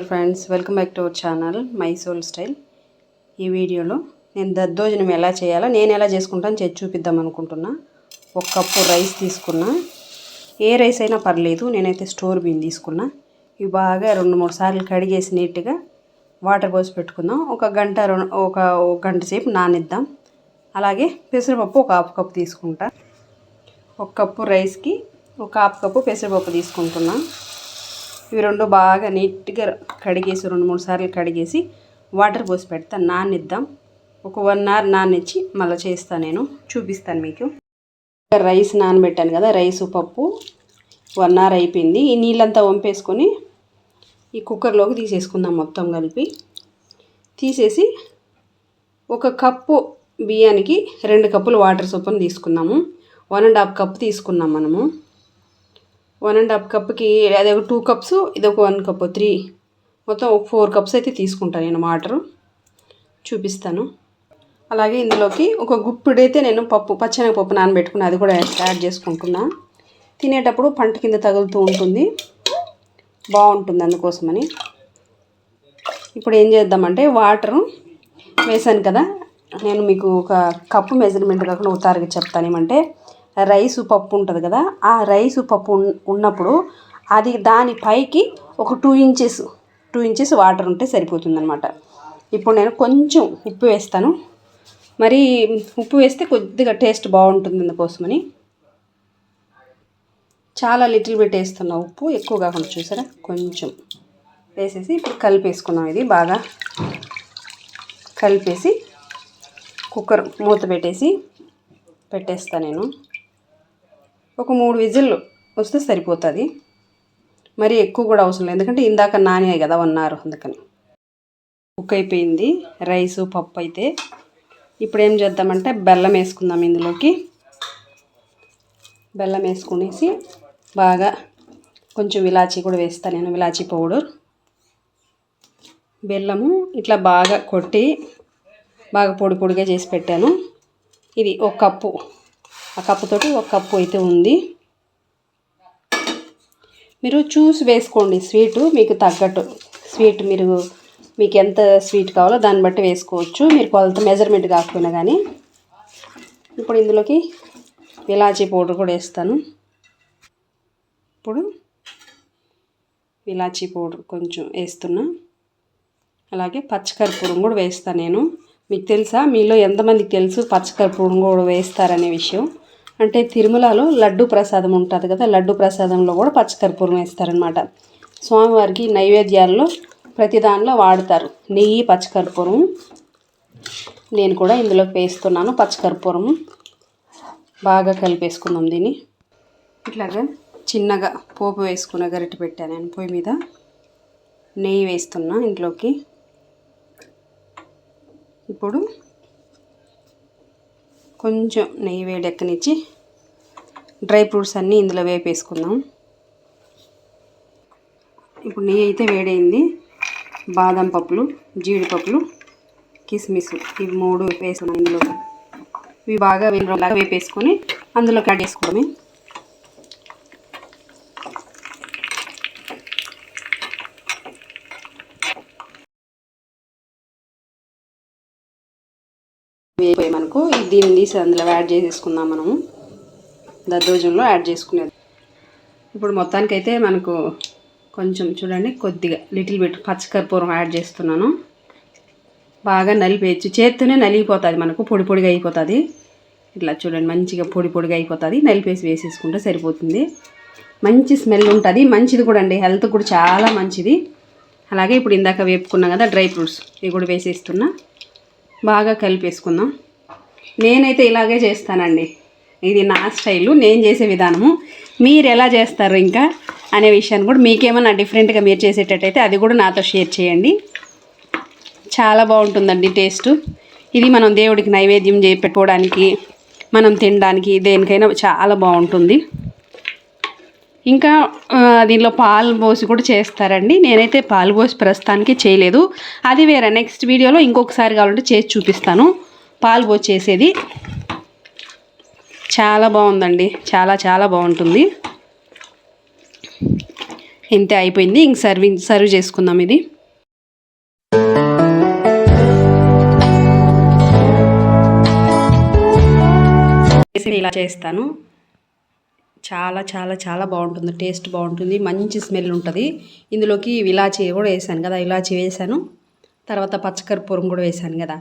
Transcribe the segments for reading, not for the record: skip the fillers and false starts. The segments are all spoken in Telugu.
Friends, welcome back to our channel my soul style. ఈ వీడియోలో నేను దద్దోజనం ఎలా చేయాలో నేను ఎలా చేసుకుంటాను చేసి చూపిద్దాం అనుకుంటున్నా. 1 కప్పు రైస్ తీసుకున్నా. ఏ రైస్ అయినా పర్లేదు, నేనైతే స్టోర్ బియ్యం తీసుకున్నా. ఇవి బాగా 2-3 సార్లు కడిగేసి నీట్గా వాటర్ పోసి పెట్టుకుందాం. ఒక గంట సేపు నానిద్దాం. అలాగే పెసరపప్పు 1/2 కప్పు తీసుకుంటా. 1 కప్పు రైస్కి 1/2 కప్పు పెసరపప్పు తీసుకుంటున్నా. ఇవి రెండు బాగా నీట్గా కడిగేసి 2-3 సార్లు కడిగేసి వాటర్ పోసి పెడతా, నానిద్దాం. ఒక 1 అవర్ నానిచ్చి మళ్ళీ చేస్తాను, నేను చూపిస్తాను మీకు. రైస్ నానబెట్టాను కదా, రైసు పప్పు 1 అవర్ అయిపోయింది. ఈ నీళ్ళంతా వంపేసుకొని ఈ కుక్కర్లోకి తీసేసుకుందాం. మొత్తం కలిపి తీసేసి 1 కప్పు బియ్యానికి 2 కప్పులు వాటర్ చొప్పున తీసుకున్నాము. 1.5 కప్పు తీసుకున్నాం మనము. 1.5 కప్పుకి అది ఒక 2 కప్స్, ఇది ఒక 1 కప్పు, 3 మొత్తం ఒక 4 కప్స్ అయితే తీసుకుంటాను నేను వాటరు. చూపిస్తాను. అలాగే ఇందులోకి ఒక గుప్పిడైతే నేను పచ్చెనగపప్పు నానబెట్టుకుని అది కూడా యాడ్ చేసుకుంటున్నా. తినేటప్పుడు పంట కింద తగులుతూ ఉంటుంది, బాగుంటుంది, అందుకోసమని. ఇప్పుడు ఏం చేద్దామంటే వాటరు వేసాను కదా, నేను మీకు ఒక కప్పు మెజర్మెంట్ కాకుండా ఉతారుగా చెప్తాను. ఏమంటే రైసు పప్పు ఉంటుంది కదా, ఆ రైసు పప్పు ఉన్నప్పుడు అది దాని పైకి ఒక 2 ఇంచెస్ వాటర్ ఉంటే సరిపోతుంది అనమాట. ఇప్పుడు నేను కొంచెం ఉప్పు వేస్తాను. మరి ఉప్పు వేస్తే కొద్దిగా టేస్ట్ బాగుంటుంది, అందుకోసమని. చాలా లిటిల్ బిట్ వేస్తున్నా ఉప్పు, ఎక్కువ కాకుండా, చూసారా, కొంచెం వేసేసి ఇప్పుడు కలిపేసుకున్నాం. ఇది బాగా కలిపేసి కుక్కర్ మూత పెట్టేస్తా నేను. ఒక 3 విజిల్లు వస్తే సరిపోతుంది. మరి ఎక్కువ కూడా అవసరం లేదు, ఎందుకంటే ఇందాక నానియాయి కదా 1 అవర్, అందుకని. కుక్ అయిపోయింది రైసు పప్పు అయితే. ఇప్పుడు ఏం చేద్దామంటే బెల్లం వేసుకుందాం. ఇందులోకి బెల్లం వేసుకునేసి బాగా కొంచెం ఇలాచీ కూడా వేస్తాను నేను, ఇలాచీ పౌడర్. బెల్లము ఇట్లా బాగా కొట్టి బాగా పొడిగా చేసి పెట్టాను. ఇది 1 కప్పు, ఆ కప్పుతోటి 1 కప్పు అయితే ఉంది. మీరు చూసి వేసుకోండి స్వీటు, మీకు తగ్గట్టు స్వీట్ మీకు ఎంత స్వీట్ కావాలో దాన్ని బట్టి వేసుకోవచ్చు, మీరు కొలత మెజర్మెంట్ కాకపోయినా కానీ. ఇప్పుడు ఇందులోకి ఇలాచీ పౌడర్ కూడా వేస్తాను. ఇప్పుడు ఇలాచీ పౌడర్ కొంచెం వేస్తున్నా. అలాగే పచ్చికర్పూరం కూడా వేస్తాను నేను. మీకు తెలుసా, మీలో ఎంతమందికి తెలుసు పచ్చికర్పూరం కూడా వేస్తారనే విషయం? అంటే తిరుమలలో లడ్డు ప్రసాదం ఉంటుంది కదా, లడ్డు ప్రసాదంలో కూడా పచ్చికర్పూరం వేస్తారనమాట. స్వామివారికి నైవేద్యాల్లో ప్రతి దానిలో వాడతారు నెయ్యి, పచ్చికర్పూరం. నేను కూడా ఇందులోకి వేస్తున్నాను పచ్చికర్పూరం. బాగా కలిపేసుకుందాం దీన్ని. ఇట్లాగా చిన్నగా పోపు వేసుకున్న గరిటె పెట్టాను నేను పొయ్యి మీద. నెయ్యి వేస్తున్నా ఇంట్లోకి. ఇప్పుడు కొంచెం నెయ్యి వేడెక్కనిచ్చి డ్రై ఫ్రూట్స్ అన్నీ ఇందులో వేపేసుకుందాం. ఇప్పుడు నెయ్యి అయితే వేడైంది. బాదం పప్పులు, జీడిపప్పులు, కిస్మిస్, ఇవి 3 వేసుకున్నాం ఇందులో. ఇవి బాగా వేపేసుకొని అందులో యాడ్ చేసుకోవడమే. వేయిపోయి మనకు దీన్ని తీసి అందులో యాడ్ చేసేసుకుందాం. మనము దద్దోజనంలో యాడ్ చేసుకునేది. ఇప్పుడు మొత్తానికైతే మనకు కొంచెం చూడండి, కొద్దిగా లిటిల్ బిట్ పచ్చికర్పూరం యాడ్ చేస్తున్నాను. బాగా నలిపేయచ్చు, చేత్తోనే నలిగిపోతుంది, మనకు పొడిగా అయిపోతుంది. ఇట్లా చూడండి, మంచిగా పొడిగా అయిపోతుంది. నలిపేసి వేసేసుకుంటే సరిపోతుంది. మంచి స్మెల్ ఉంటుంది, మంచిది కూడా అండి, హెల్త్ కూడా చాలా మంచిది. అలాగే ఇప్పుడు ఇందాక వేపుకున్నాం కదా డ్రై ఫ్రూట్స్, ఇవి కూడా వేసేస్తున్నా. బాగా కలిపేసుకుందాం. నేనైతే ఇలాగే చేస్తానండి, ఇది నా స్టైలు, నేను చేసే విధానము. మీరు ఎలా చేస్తారు ఇంకా అనే విషయాన్ని కూడా, మీకేమన్నా డిఫరెంట్గా మీరు చేసేటట్టయితే అది కూడా నాతో షేర్ చేయండి. చాలా బాగుంటుందండి టేస్ట్. ఇది మనం దేవుడికి నైవేద్యం పెట్టుకోవడానికి, మనం తినడానికి, దేనికైనా చాలా బాగుంటుంది. ఇంకా దీనిలో పాలు పోసి కూడా చేస్తారండి. నేనైతే పాలు పోసి ప్రస్తుతానికి చేయలేదు, అది వేరే నెక్స్ట్ వీడియోలో ఇంకొకసారి కావాలంటే చేసి చూపిస్తాను. పాలు పోసి చేసేది చాలా బాగుందండి, చాలా బాగుంటుంది. ఇంతే, అయిపోయింది. ఇంక సర్వ్ చేసుకుందాం. ఇది ఇలా చేస్తాను. చాలా చాలా చాలా బాగుంటుంది, టేస్ట్ బాగుంటుంది, మంచి స్మెల్ ఉంటుంది. ఇందులోకి ఇలాచీ కూడా వేసాను కదా, ఇలాచీ వేసాను. తర్వాత పచ్చకర్పూరం కూడా వేసాను కదా.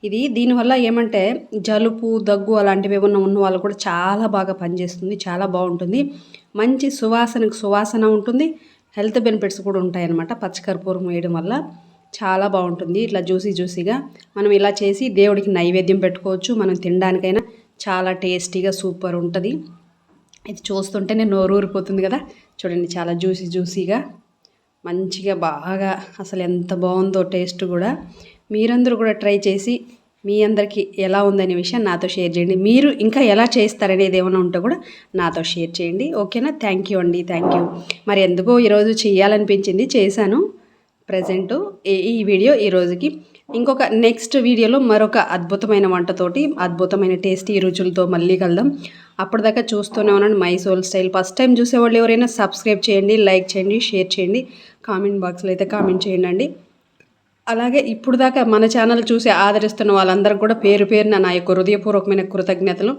ఇది దీనివల్ల ఏమంటే జలుబు దగ్గు అలాంటివి ఏమన్నా ఉన్న వాళ్ళు కూడా చాలా బాగా పనిచేస్తుంది, చాలా బాగుంటుంది. మంచి సువాసన ఉంటుంది. హెల్త్ బెనిఫిట్స్ కూడా ఉంటాయన్నమాట పచ్చకర్పూరం వేయడం వల్ల. చాలా బాగుంటుంది. ఇట్లా జ్యూసీగా మనం ఇలా చేసి దేవుడికి నైవేద్యం పెట్టుకోవచ్చు. మనం తినడానికైనా చాలా టేస్టీగా సూపర్ ఉంటుంది. ఇది చూస్తుంటే నేను నోరు ఊరిపోతుంది కదా. చూడండి, చాలా జ్యూసీగా మంచిగా బాగా అసలు ఎంత బాగుందో టేస్ట్ కూడా. మీరందరూ కూడా ట్రై చేసి మీ అందరికీ ఎలా ఉందనే విషయం నాతో షేర్ చేయండి. మీరు ఇంకా ఎలా చేస్తారనేది ఏమైనా ఉంటే కూడా నాతో షేర్ చేయండి. ఓకేనా? థ్యాంక్ యూ అండి, థ్యాంక్ యూ. మరి ఎందుకో ఈరోజు చేయాలనిపించింది, చేశాను. ప్రజెంటు ఈ వీడియో ఈ రోజుకి. ఇంకొక నెక్స్ట్ వీడియోలో మరొక అద్భుతమైన వంటతోటి, అద్భుతమైన టేస్టీ రుచులతో మళ్ళీ కలుద్దాం. అప్పటిదాకా చూస్తూనే ఉన్నాను my soul style. First time చూసేవాళ్ళు ఎవరైనా సబ్స్క్రైబ్ చేయండి, లైక్ చేయండి, షేర్ చేయండి, కామెంట్ బాక్స్లో అయితే కామెంట్ చేయండి. అలాగే ఇప్పుడు దాకా మన ఛానల్ చూసి ఆదరిస్తున్న వాళ్ళందరికీ కూడా పేరు పేరున నా యొక్క హృదయపూర్వకమైన కృతజ్ఞతలు.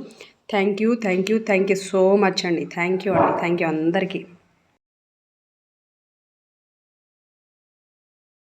థ్యాంక్ యూ సో మచ్ అండి. థ్యాంక్ యూ అందరికీ.